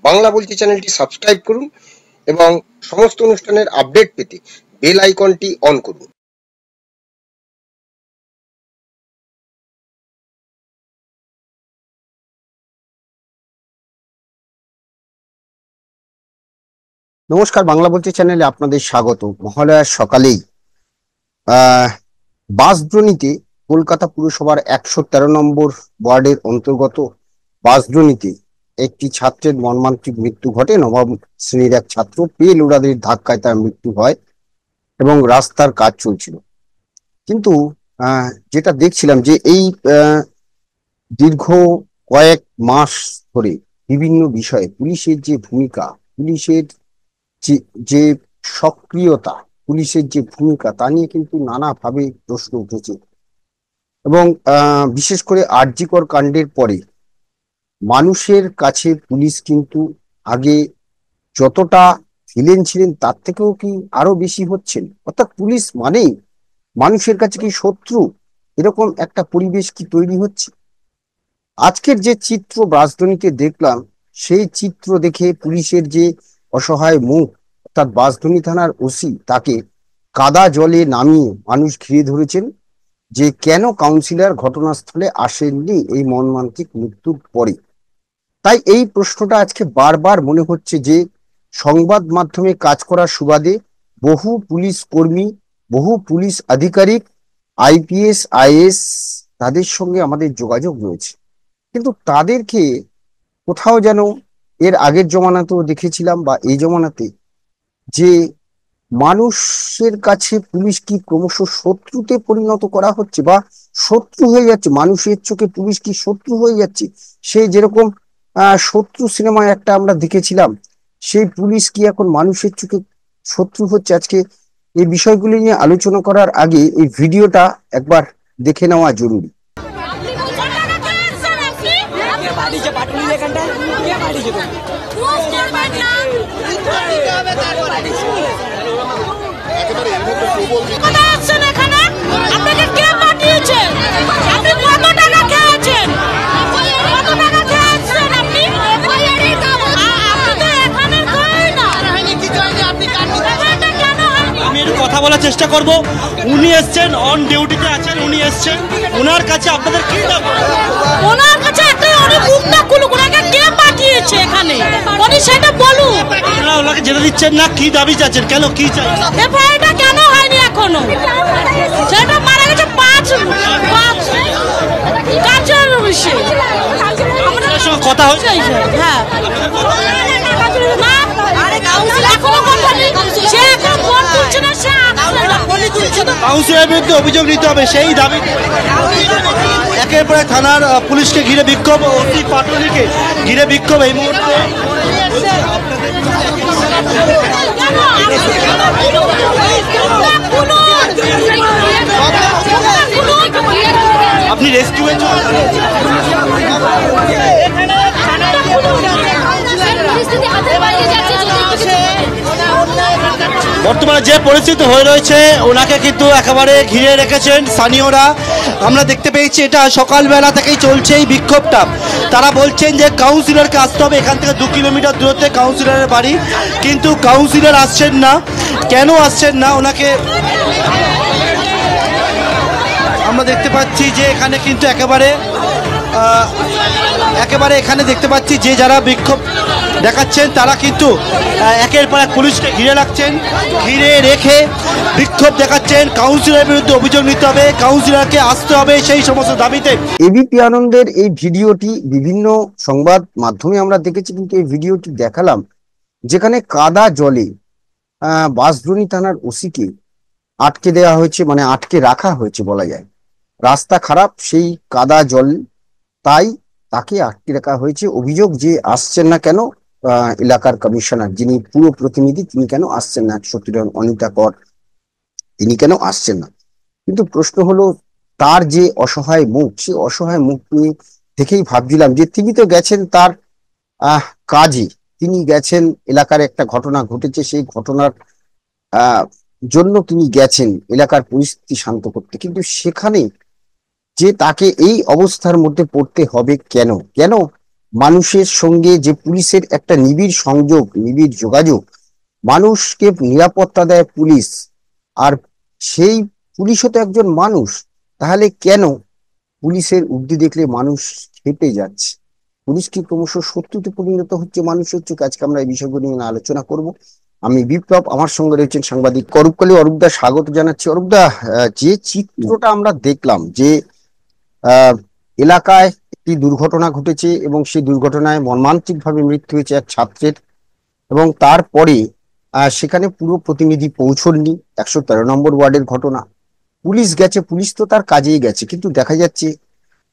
বাংলা বলছি চ্যানেলটি সাবস্ক্রাইব করুন এবং সমস্ত অনুষ্ঠানের আপডেট পেতে বেল আইকনটি অন করুন। নমস্কার, বাংলা বলছি চ্যানেলে আপনাদের স্বাগত। মহালয়ার সকালেই বাঁশদ্রোণীতে কলকাতা পুরসভার 113 নম্বর ওয়ার্ডের অন্তর্গত বাঁশদ্রোণীতে একটি ছাত্রের মর্মান্তিক মৃত্যু ঘটে। নবম শ্রেণীর এক ছাত্র পেল ওড়াদের ধাক্কায় তার মৃত্যু হয় এবং রাস্তার কাজ চলছিল। কিন্তু যেটা দেখছিলাম যে এই দীর্ঘ কয়েক মাস ধরে বিভিন্ন বিষয়ে পুলিশের যে ভূমিকা, পুলিশের যে সক্রিয়তা, পুলিশের যে ভূমিকা তা নিয়ে কিন্তু নানাভাবে প্রশ্ন উঠেছে এবং বিশেষ করে আরজিকর কাণ্ডের পরে মানুষের কাছে পুলিশ কিন্তু আগে যতটা ভিলেন ছিলেন তার থেকেও কি আরো বেশি হচ্ছেন, অর্থাৎ পুলিশ মানেই মানুষের কাছে কি শত্রু, এরকম একটা পরিবেশ কি তৈরি হচ্ছে। আজকের যে চিত্র বাঁশদ্রোণীতে দেখলাম, সেই চিত্র দেখে পুলিশের যে অসহায় মুখ, অর্থাৎ বাঁশদ্রোণী থানার ওসি তাকে কাদা জলে নামিয়ে মানুষ ঘিরে ধরেছেন যে কেন কাউন্সিলর ঘটনাস্থলে আসেননি এই মর্মান্তিক মৃত্যুর পরে। তাই এই প্রশ্নটা আজকে বারবার মনে হচ্ছে যে সংবাদ মাধ্যমে কাজ করার সুবাদে বহু পুলিশ কর্মী, বহু পুলিশ আধিকারিক, আইপিএস আইএস তাদের সঙ্গে আমাদের যোগাযোগ রয়েছে, কিন্তু তাদেরকে কোথাও যেন এর আগের জমানাতেও দেখেছিলাম বা এই জমানাতে যে মানুষের কাছে পুলিশ কি ক্রমশ শত্রুতে পরিণত করা হচ্ছে বা শত্রু হয়ে যাচ্ছে, মানুষের চোখে পুলিশ কি শত্রু হয়ে যাচ্ছে। সেই যেরকম শত্রু সিনেমায় একটা আমরা দেখেছিলাম, সেই পুলিশ কি এখন মানুষের চোখে শত্রু হচ্ছে। আজকে এই বিষয়গুলি নিয়ে আলোচনা করার আগে এই ভিডিওটা একবার দেখে নেওয়া জরুরি। কথা বলার চেষ্টা করব। উনি এসছেন, অন ডিউটিতে আছেন, উনি এসছেন, ওনার কাছে আপনাদের কি দাবি? ওনার কাছে একটা উনি মুখ না খুলুক, ওনাকে কে পাঠিয়েছে এখানে উনি সেটা বলুন। আপনারা ওনাকে যেতে দিচ্ছেন না, কি দাবি চাচ্ছেন, কেন কি চাই? এফআইআরটা কেন হয়নি এখনো? সেটা মারা গেছে পাঁচ কাজের বিষয়। আমাদের সঙ্গে কথা হচ্ছে। হ্যাঁ, এখনো কথা নেই, সে এখন ফোন তুলছে না, সে কাউন্সিলরের বিরুদ্ধে অভিযোগ নিতে হবে, সেই দাবি। একের পর এক থানার পুলিশকে ঘিরে বিক্ষোভ, অতি পাটুলিকে ঘিরে বিক্ষোভ এই মুহূর্তে। আপনি রেস্কিউ বর্তমানে যে পরিস্থিতি হয়ে রয়েছে, ওনাকে কিন্তু একেবারে ঘিরে রেখেছেন স্থানীয়রা। আমরা দেখতে পেয়েছি এটা সকালবেলা থেকেই চলছে এই বিক্ষোভটা। তারা বলছেন যে কাউন্সিলরকে আসতে হবে, এখান থেকে 2 কিলোমিটার দূরত্বে কাউন্সিলরের বাড়ি, কিন্তু কাউন্সিলর আসছেন না। কেন আসছেন না ওনাকে আমরা দেখতে পাচ্ছি যে এখানে কিন্তু একেবারে এখানে দেখতে পাচ্ছি যে যারা বিক্ষোভ দেখাচ্ছেন তারা কিন্তু একের পর এক পুলিশকে ঘিরে রাখছেন, ঘিরে রেখে বিক্ষোভ দেখাচ্ছেন। কাউন্সিলরের বিরুদ্ধে অভিযোগ নিতে হবে, কাউন্সিলরকে আসতে হবে, সেই সমস্ত দাবিতে। এবিপি আনন্দের এই ভিডিওটি বিভিন্ন সংবাদ মাধ্যমে আমরা দেখেছি, কিন্তু এই ভিডিওটি দেখালাম যেখানে কাদা জলে বাঁশদ্রোণী থানার ওসিকে আটকে দেওয়া হয়েছে, মানে আটকে রাখা হয়েছে বলা যায়। রাস্তা খারাপ, সেই কাদা জল, তাই তাকে আটকে রাখা হয়েছে। অভিযোগ যে আসছেন না কেন এলাকার কমিশনার, যিনি পুরো প্রতিনিধি, তিনি কেন আসছেন না, 61 জন অনিতা কর, তিনি কেন আসছেন না। কিন্তু প্রশ্ন হলো তার যে অসহায় মুখ, সে অসহায় মুখ নিয়ে দেখেই ভাবছিলাম যে তিনি তো গেছেন তার কাজে, তিনি গেছেন, এলাকার একটা ঘটনা ঘটেছে, সেই ঘটনার জন্য তিনি গেছেন এলাকার পরিস্থিতি শান্ত করতে, কিন্তু সেখানে যে তাকে এই অবস্থার মধ্যে পড়তে হবে কেন, কেন মানুষের সঙ্গে যে পুলিশের একটা নিবিড় সংযোগ, নিবিড় যোগাযোগ, মানুষকে নিরাপত্তা দেয় পুলিশ, আর সেই পুলিশও তো একজন মানুষ। তাহলে কেন পুলিশের উর্দি দেখলে মানুষ খেপে যাচ্ছে? পুলিশ কি ক্রমশ শত্রুতে পরিণত হচ্ছে মানুষের চোখে? আজকে আমরা এই বিষয়গুলো নিয়ে আলোচনা করব। আমি বিপ্লব, আমার সঙ্গে রয়েছেন সাংবাদিক অরূপকালী। অরূপদা, স্বাগত জানাচ্ছি। অরূপদা, যে চিত্রটা আমরা দেখলাম যে এলাকায় একটি দুর্ঘটনা ঘটেছে এবং সেই দুর্ঘটনায় মর্মান্তিক ভাবে মৃত্যু হয়েছে এক ছাত্রের, এবং তারপরে সেখানে পুরো প্রতিনিধি পৌঁছননি। 113 নম্বর ওয়ার্ডের ঘটনা, পুলিশ গেছে, পুলিশ তো তার কাজেই গেছে, কিন্তু দেখা যাচ্ছে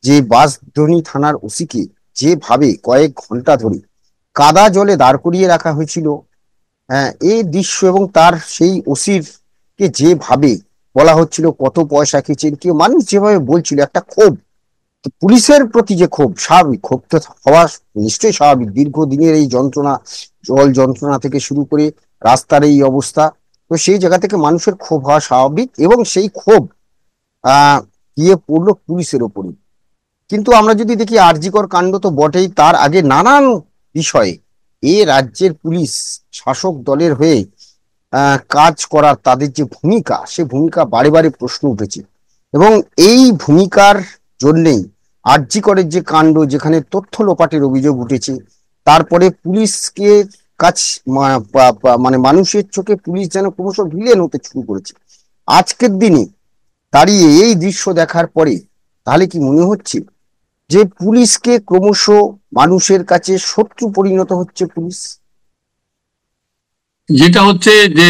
যে বাঁশদ্রোণী থানার ওসিকে যেভাবে কয়েক ঘন্টা ধরে কাদা জলে দাঁড় করিয়ে রাখা হয়েছিল, এই দৃশ্য, এবং তার সেই ওসির কে যেভাবে বলা হচ্ছিল কত পয়সা খেয়েছেন, কেউ মানুষ যেভাবে বলছিল, একটা ক্ষোভ, তো পুলিশের প্রতি যে ক্ষোভ, স্বাভাবিক ক্ষোভ তো হওয়া নিশ্চয়ই স্বাভাবিক। দীর্ঘদিনের এই যন্ত্রণা, জল যন্ত্রণা থেকে শুরু করে রাস্তার এই অবস্থা, তো সেই জায়গা থেকে মানুষের ক্ষোভ হওয়া স্বাভাবিক, এবং সেই ক্ষোভ গিয়ে পড়লো পুলিশের ওপরে। কিন্তু আমরা যদি দেখি আরজিকর কাণ্ড তো বটেই, তার আগে নানান বিষয়ে এ রাজ্যের পুলিশ শাসক দলের হয়ে কাজ করার তাদের যে ভূমিকা, সে ভূমিকা বারে বারে প্রশ্ন উঠেছে, এবং এই ভূমিকার জন্যেই আরজিকরের যে কাণ্ড, যেখানে তথ্য লোপাটের অভিযোগ উঠেছে, তারপরে পুলিশকে কাজ মানে মানুষের চোখে পুলিশ যেন ক্রমশ ভিলেন হতে শুরু করেছে। আজকের দিনে দাঁড়িয়ে এই দৃশ্য দেখার পরে তাহলে কি মনে হচ্ছে যে পুলিশকে ক্রমশ মানুষের কাছে শত্রু পরিণত হচ্ছে পুলিশ? যেটা হচ্ছে যে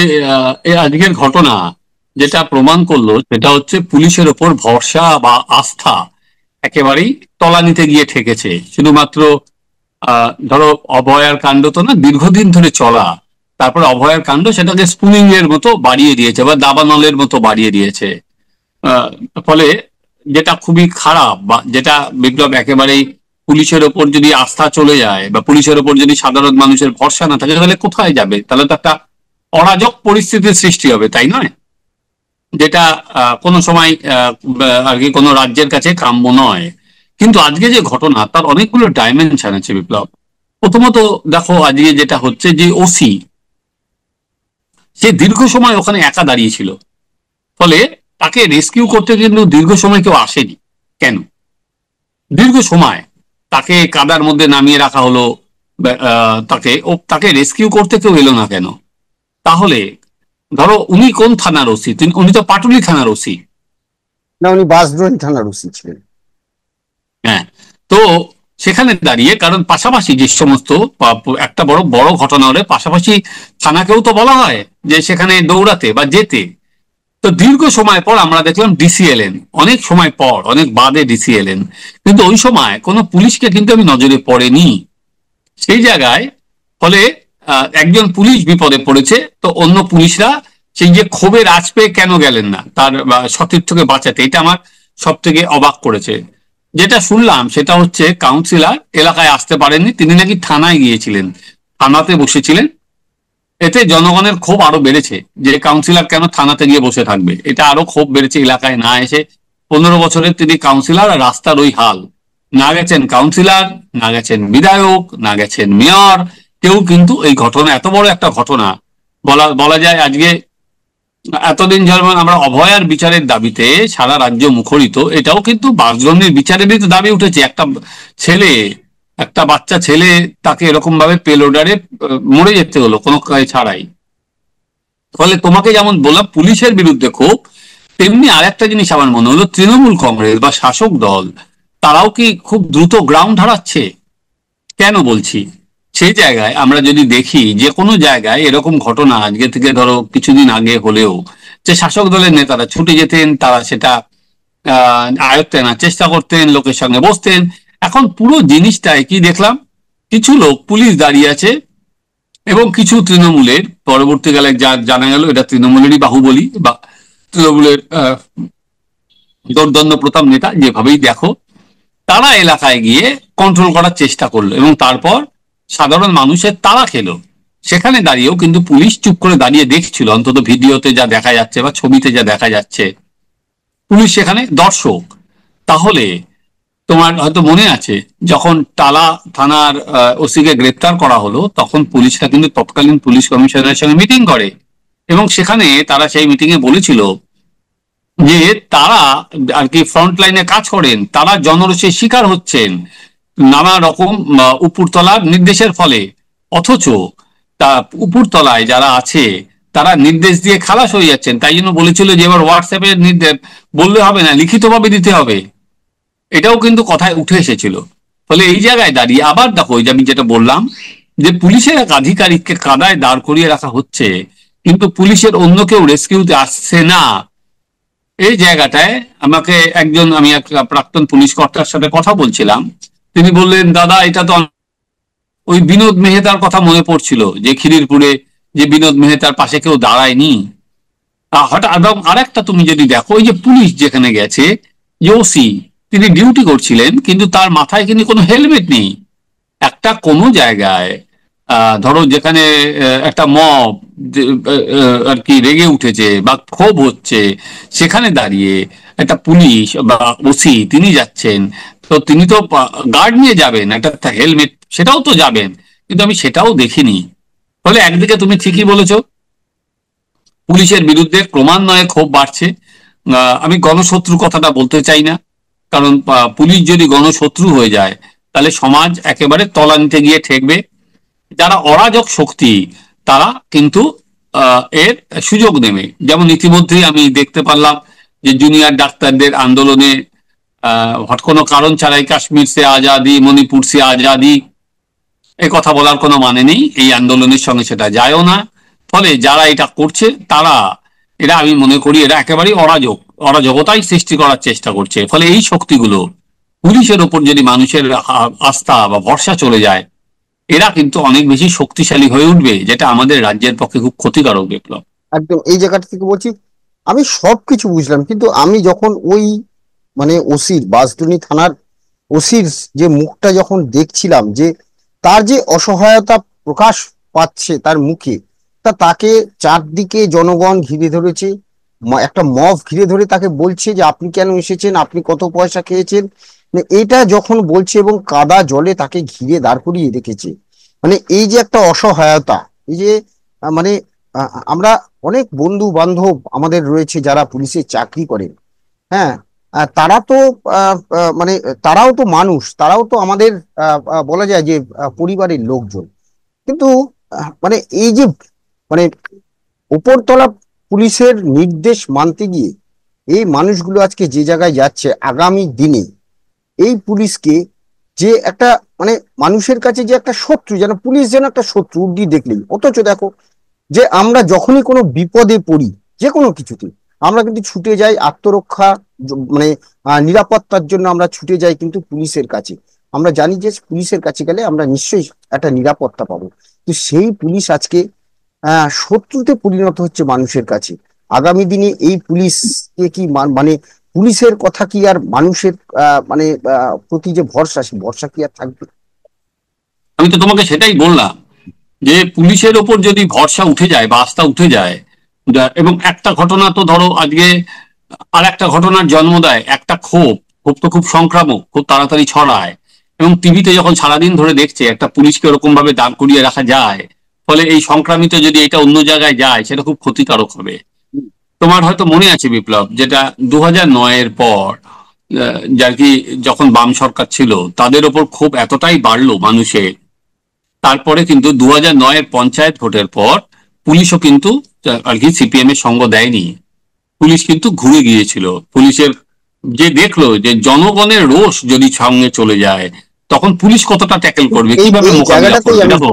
আজকের ঘটনা যেটা প্রমাণ করলো, সেটা হচ্ছে পুলিশের ওপর ভরসা বা আস্থা একেবারেই তলানিতে গিয়ে ঠেকেছে। শুধুমাত্র ধরো অভয়ার কাণ্ড তো না, দীর্ঘদিন ধরে চলা, তারপরে অভয়ার কাণ্ড সেটাকে স্পুনিং এর মতো বাড়িয়ে দিয়েছে বা দাবানলের মতো বাড়িয়ে দিয়েছে। ফলে যেটা খুবই খারাপ, বা যেটা বিপ্লব একেবারেই পুলিশের ওপর যদি আস্থা চলে যায় বা পুলিশের ওপর যদি সাধারণ মানুষের ভরসা না থাকে, তাহলে কোথায় যাবে? তাহলে তো একটা অরাজক পরিস্থিতির সৃষ্টি হবে, তাই নয়? যেটা কোনো সময় আর কি কোনো রাজ্যের কাছে কাম্য নয়। কিন্তু আজকে যে ঘটনা, তার অনেকগুলো ডাইমেনশন আছে বিপ্লব। প্রথমত দেখো, আজকে যেটা হচ্ছে যে ওসি সে দীর্ঘ সময় ওখানে একা দাঁড়িয়েছিল, ফলে তাকে রেস্কিউ করতে কিন্তু দীর্ঘ সময় কেউ আসেনি। কেন দীর্ঘ সময় তাকে কাদার মধ্যে নামিয়ে রাখা হলো? তাকে রেস্কিউ করতে কেউ এলো না কেন? তাহলে ধরো উনি কোন থানার ওসি? উনি তো পাটুলি থানার ওসি না, উনি বাঁশদ্রোণী থানার ওসি ছিলেন। হ্যাঁ, তো সেখানে দাঁড়িয়ে, কারণ পাশাপাশি যে সমস্ত একটা বড় বড় ঘটনা হলে পাশাপাশি থানাকেও তো বলা হয় যে সেখানে দৌড়াতে বা যেতে। তো দীর্ঘ সময় পর আমরা দেখলাম ডিসি এলেন, অনেক সময় পর, অনেক বাদে ডিসি এলেন, কিন্তু ওই সময় কোনো পুলিশকে কিন্তু আমি নজরে পড়েনি সেই জায়গায়। ফলে একজন পুলিশ বিপদে পড়েছে, তো অন্য পুলিশরা সেই যে ক্ষোভের আঁচ পেয়ে কেন গেলেন না তার সতীর্থকে বাঁচাতে? এটা আমার সব থেকে অবাক করেছে। যেটা শুনলাম সেটা হচ্ছে কাউন্সিলর এলাকায় আসতে পারেননি, তিনি নাকি থানায় গিয়েছিলেন, থানাতে বসেছিলেন। এতে জনগণের ক্ষোভ আরো বেড়েছে যে কাউন্সিলর কেন থানাতে গিয়ে বসে থাকবে, এটা আরো ক্ষোভ বেড়েছে এলাকায় না এসে। 15 বছরের তিনি কাউন্সিলর, আর রাস্তার ওই হাল। না গেছেন কাউন্সিলর, না গেছেন বিধায়ক, না গেছেন মেয়র, কেউ কিন্তু এই ঘটনা, এত বড় একটা ঘটনা বলা যায় আজকে এতদিন যেমন আমরা অভয়ার বিচারের দাবিতে সারা রাজ্য মুখরিত, এটাও কিন্তু বাঁশদ্রোণীর বিচারেরই তো দাবি উঠেছে। একটা বাচ্চা ছেলে, তাকে এরকম ভাবে পেলোডারে মরে যেতে হলো কোনো কাজ ছাড়াই। ফলে তোমাকে যেমন বললাম পুলিশের বিরুদ্ধে ক্ষোভ, তেমনি আর একটা জিনিস আমার মনে হলো, তৃণমূল কংগ্রেস বা শাসক দল তারাও কি খুব দ্রুত গ্রাউন্ড হারাচ্ছে? কেন বলছি, সেই জায়গায় আমরা যদি দেখি যে কোনো জায়গায় এরকম ঘটনা আজকে থেকে ধরো কিছুদিন আগে হলেও, যে শাসক দলের নেতারা ছুটে যেতেন, তারা সেটা আয়ত্তে আনার চেষ্টা করতেন, লোকের সঙ্গে বসতেন। এখন পুরো জিনিসটাই কি দেখলাম, কিছু লোক পুলিশ দাঁড়িয়ে আছে এবং কিছু তৃণমূলের, পরবর্তীকালে যা জানা গেল এটা তৃণমূলেরই বাহুবলী বা তৃণমূলের দোর্দণ্ড প্রতাপ নেতা, যেভাবেই দেখো, তারা এলাকায় গিয়ে কন্ট্রোল করার চেষ্টা করলো এবং তারপর সাধারণ মানুষের তারা খেলো। সেখানে দাঁড়িয়েও কিন্তু পুলিশ চুপ করে দাঁড়িয়ে দেখছিল, অন্তত ভিডিওতে যা দেখা যাচ্ছে বা ছবিতে যা দেখা যাচ্ছে, পুলিশ সেখানে দর্শক। তাহলে তোমার হয়তো মনে আছে যখন টালা থানার ওসিকে গ্রেপ্তার করা হলো, তখন পুলিশরা কিন্তু তৎকালীন পুলিশ কমিশনারের সঙ্গে মিটিং করে, এবং সেখানে তারা সেই মিটিং এ বলেছিল যে তারা আর কি ফ্রন্ট লাইনে কাজ করেন, তারা জনরোষের শিকার হচ্ছেন নানা রকম উপরতলার নির্দেশের ফলে, অথচ তা উপরতলায় যারা আছে তারা নির্দেশ দিয়ে খালাস হয়ে যাচ্ছেন। তাই জন্য বলেছিল যে এবার হোয়াটসঅ্যাপের নির্দেশ বললে হবে না, লিখিতভাবে দিতে হবে। এটাও কিন্তু কথায় উঠে এসেছিল। ফলে এই জায়গায় দাঁড়িয়ে আবার দেখো, যে আমি যেটা বললাম যে পুলিশের এক আধিকারিককে কাদায় দাঁড় করিয়ে রাখা হচ্ছে, কিন্তু পুলিশের অন্য কেউ রেস্কিউতে আসছে না। এই জায়গাটায় আমি এক প্রাক্তন পুলিশ কর্তার সাথে কথা বলছিলাম, তিনি বললেন, দাদা এটা তো ওই বিনোদ মেহতার কথা মনে পড়ছিল, যে খিদিরপুরে যে বিনোদ মেহতার পাশে কেউ দাঁড়ায়নি। হঠাৎ এবং আরেকটা তুমি যদি দেখো, ওই যে পুলিশ যেখানে গেছে, যে ওসি তিনি ডিউটি করছিলেন, কিন্তু তার মাথায় কিন্তু কোনো হেলমেট নেই। একটা কোনো জায়গায় ধরো যেখানে একটা মব আর কি রেগে উঠেছে বা ক্ষোভ হচ্ছে, সেখানে দাঁড়িয়ে একটা পুলিশ বা ওসি তিনি যাচ্ছেন, তো তিনি তো গার্ড নিয়ে যাবেন, একটা হেলমেট সেটাও তো যাবেন, কিন্তু আমি সেটাও দেখিনি। ফলে একদিকে তুমি ঠিকই বলেছো, পুলিশের বিরুদ্ধে ক্রমান্বয়ে ক্ষোভ বাড়ছে। আমি গণশত্রু কথাটা বলতে চাই না, কারণ পুলিশ যদি গণশত্রু হয়ে যায় তাহলে সমাজ একেবারে তলানিতে গিয়ে ঠেকবে। যারা অরাজক শক্তি তারা কিন্তু এর সুযোগ নেবে। যেমন ইতিমধ্যেই আমি দেখতে পারলাম যে জুনিয়র ডাক্তারদের আন্দোলনে কোনো কারণ ছাড়াই কাশ্মীর সে আজাদি, মণিপুর সে আজাদি এ কথা বলার কোনো মানে নেই, এই আন্দোলনের সঙ্গে সেটা যায়ও না। ফলে যারা এটা করছে এরা আমি মনে করি এরা একেবারেই অরাজকতাই সৃষ্টি করার চেষ্টা করছে। ফলে এই শক্তিগুলো, পুলিশের ওপর যদি মানুষের আস্থা বা ভরসা চলে যায়, এরা কিন্তু অনেক বেশি শক্তিশালী হয়ে উঠবে, যেটা আমাদের রাজ্যের পক্ষে খুব ক্ষতিকারক। বিপ্লব, একদম এই জায়গাটা থেকে বলছি, আমি সবকিছু বুঝলাম, কিন্তু আমি যখন ওই মানে ওসির, বাঁশদ্রোণী থানার ওসির যে মুখটা যখন দেখছিলাম, যে তার যে অসহায়তা প্রকাশ পাচ্ছে তার মুখে, তাকে চারদিকে জনগণ ঘিরে ধরেছে, একটা মব ঘিরে ধরে তাকে বলছে যে আপনি কেন এসেছেন, আপনি কত পয়সা খেয়েছেন, মানে এটা যখন বলছে এবং কাদা জলে তাকে ঘিরে দাঁড় করিয়ে রেখেছে, মানে এই যে একটা অসহায়তা, এই যে মানে আমরা অনেক বন্ধু বান্ধব আমাদের রয়েছে যারা পুলিশে চাকরি করেন, হ্যাঁ, তারা তো মানে তারাও তো মানুষ, তারাও তো আমাদের বলা যায় যে পরিবারের লোকজন, কিন্তু মানে এই যে মানে উপরতলা পুলিশের নির্দেশ মানতে গিয়ে এই মানুষগুলো আজকে যে জায়গায় যাচ্ছে, আগামী দিনে এই পুলিশকে যে একটা মানে মানুষের কাছে যে একটা শত্রু, যেন পুলিশ যেন একটা শত্রু উর্দি দেখলেই, অথচ দেখো যে আমরা যখনই কোনো বিপদে পড়ি যে কোনো কিছুতে, আমরা কিন্তু ছুটে যাই আত্মরক্ষা, মানে নিরাপত্তার জন্য আমরা ছুটে যাই কিন্তু পুলিশের কাছে। আমরা জানি যে পুলিশের কাছে গেলে আমরা নিশ্চয়ই একটা নিরাপত্তা পাবো, তো সেই পুলিশ আজকে শত্রুতে পরিণত হচ্ছে মানুষের কাছে। আগামী দিনে এই পুলিশকে কি মানে পুলিশের কথা কি আর মানুষের মানে প্রতি যে ভরসা, সেই ভরসা কি আর থাকবে? আমি তো তোমাকে সেটাই বললাম যে পুলিশের ওপর যদি ভরসা উঠে যায় বা আস্থা উঠে যায়, এবং একটা ঘটনা তো ধরো আজকে আর একটা ঘটনার জন্ম দেয়, একটা ক্ষোভ তো খুব সংক্রামক, খুব তাড়াতাড়ি ছড়ায়, এবং টিভিতে যখন সারাদিন ধরে দেখছে একটা পুলিশকে ওরকম ভাবে দাঁড় করিয়ে রাখা যায়, ফলে এই সংক্রামিত যদি এটা অন্য জায়গায় যায় সেটা খুব ক্ষতিকারক হবে। তোমার হয়তো মনে আছে বিপ্লব, যেটা 2009-এর পর যার কি যখন বাম সরকার ছিল তাদের ওপর ক্ষোভ এতটাই বাড়লো মানুষের, তারপরে কিন্তু 2009-এর পঞ্চায়েত ভোটের পর পুলিশও কিন্তু আর কি সিপিএম এর সঙ্গ দেয়নি, পুলিশ কিন্তু ঘুরে গিয়েছিল। পুলিশের যে দেখলো যে জনগণের রোষ যদি সঙ্গে চলে যায়, তখন পুলিশ কতটা ট্যাকেল করবে, কিভাবে মোকাবিলা করবে। দেখো,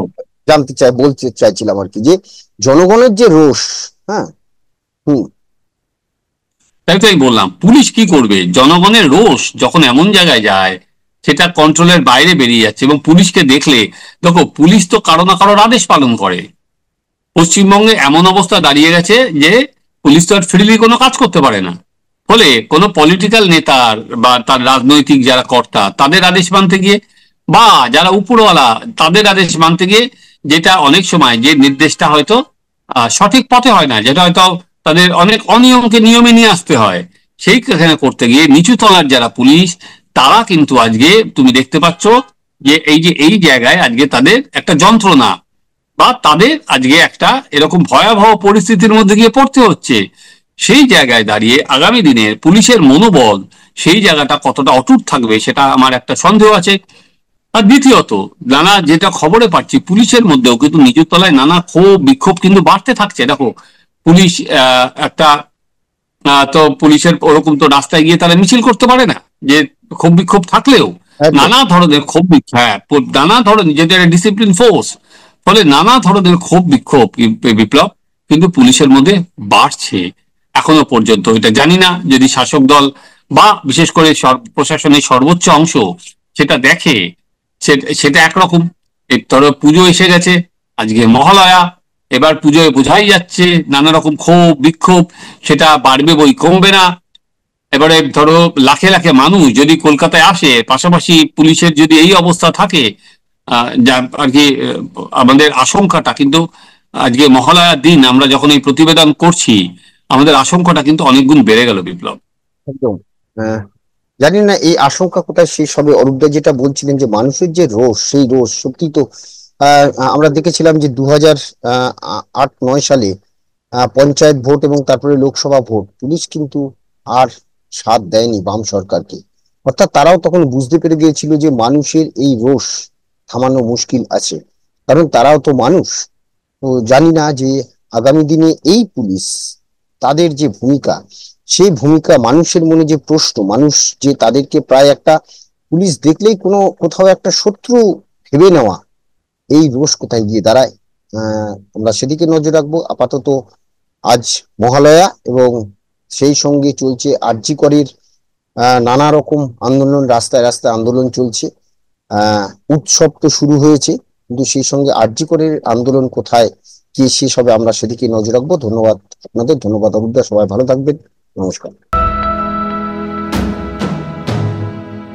জানতে বলতে চাইছিলাম আর কি, যে জনগণের যে রোষ, হ্যাঁ, তাই তো আমি বললাম পুলিশ কি করবে, জনগণের রোষ যখন এমন জায়গায় যায় সেটা কন্ট্রোলের বাইরে বেরিয়ে যাচ্ছে। এবং পুলিশকে দেখলে দেখো, পুলিশ তো কারো না কারোর আদেশ পালন করে। পশ্চিমবঙ্গে এমন অবস্থা দাঁড়িয়ে গেছে যে পুলিশ তো আর ফ্রিলি কোনো কাজ করতে পারে না। ফলে কোনো পলিটিক্যাল নেতার বা তার রাজনৈতিক যারা কর্তা তাদের আদেশ মানতে গিয়ে, বা যারা উপরওয়ালা তাদের আদেশ মানতে গিয়ে, যেটা অনেক সময় যে নির্দেশটা হয়তো সঠিক পথে হয় না, যেটা হয়তো তাদের অনেক অনিয়মকে নিয়মে নিয়ে আসতে হয়, সেইখানে করতে গিয়ে নিচু তলার যারা পুলিশ তারা কিন্তু আজকে তুমি দেখতে পাচ্ছ যে এই জায়গায় আজকে তাদের একটা যন্ত্রণা বা তাদের আজকে একটা এরকম ভয়াবহ পরিস্থিতির মধ্যে গিয়ে পড়তে হচ্ছে। সেই জায়গায় দাঁড়িয়ে আগামী দিনের পুলিশের মনোবল সেই জায়গাটা কতটা অটুট থাকবে সেটা আমার একটা সন্দেহ আছে। আর দ্বিতীয়ত নানা যেটা খবরে পাচ্ছি পুলিশের মধ্যেও কিন্তু নিচুর তলায় নানা ক্ষোভ বিক্ষোভ কিন্তু বাড়তে থাকছে। দেখো পুলিশ একটা তো পুলিশের ওরকম তো রাস্তায় গিয়ে তারা মিছিল করতে পারে না, যে ক্ষোভ বিক্ষোভ থাকলেও নানা ধরনের ক্ষোভ নানা ধরনের যেটা ডিসিপ্লিন ফোর্স, ফলে নানা ধরনের ক্ষোভ বিক্ষোভ বিপ্লব কিন্তু পুলিশের মধ্যে বাড়ছে। এখনো পর্যন্ত এটা জানি না যদি শাসক দল বা বিশেষ করে প্রশাসনের সর্বোচ্চ অংশ সেটা দেখে, সেটা একরকম। ধরো পুজো এসে গেছে, আজকে মহালয়া, এবার পুজোয় বোঝাই যাচ্ছে নানা রকম ক্ষোভ বিক্ষোভ সেটা বাড়বে বই কমবে না। এবারে ধরো লাখে লাখে মানুষ যদি কলকাতায় আসে, পাশাপাশি পুলিশের যদি এই অবস্থা থাকে, যা আর কি আমাদের আশঙ্কাটা কিন্তু আজকে মহালয়ার দিন আমরা যখন এই প্রতিবেদন করছি আমাদের আশঙ্কাটা কিন্তু অনেক গুণ বেড়ে গেল বিপ্লব। একদম জানি না এই আশঙ্কা কোথায় শেষ হবে। অরূপদা যেটা বলছিলেন যে মানুষের যে রোষ, সেই রোষ সত্যি তো আমরা দেখেছিলাম যে 2008-9 সালে পঞ্চায়েত ভোট এবং তারপরে লোকসভা ভোট, পুলিশ কিন্তু আর সাথ দেয়নি বাম সরকারকে। অর্থাৎ তারাও তখন বুঝতে পেরে গিয়েছিল যে মানুষের এই রোষ থামানো মুশকিল আছে, কারণ তারাও তো মানুষ। তো জানি না যে আগামী দিনে এই পুলিশ তাদের যে ভূমিকা, সেই ভূমিকা মানুষের মনে যে প্রশ্ন, মানুষ যে তাদেরকে প্রায় একটা পুলিশ দেখলেই কোথাও একটা শত্রু ভেবে নেওয়া, এই রোষ কোথায় গিয়ে দাঁড়ায় আমরা সেদিকে নজর রাখবো। আপাতত আজ মহালয়া এবং সেই সঙ্গে চলছে আরজি করের নানা রকম আন্দোলন, রাস্তায় রাস্তায় আন্দোলন চলছে। উৎসব তো শুরু হয়েছে, কিন্তু সেই সঙ্গে আরজি করের আন্দোলন কোথায় কি শেষ হবে আমরা সেদিকে নজর রাখবো। ধন্যবাদ আপনাদের, ধন্যবাদ অরূপদা, সবাই ভালো থাকবেন, নমস্কার।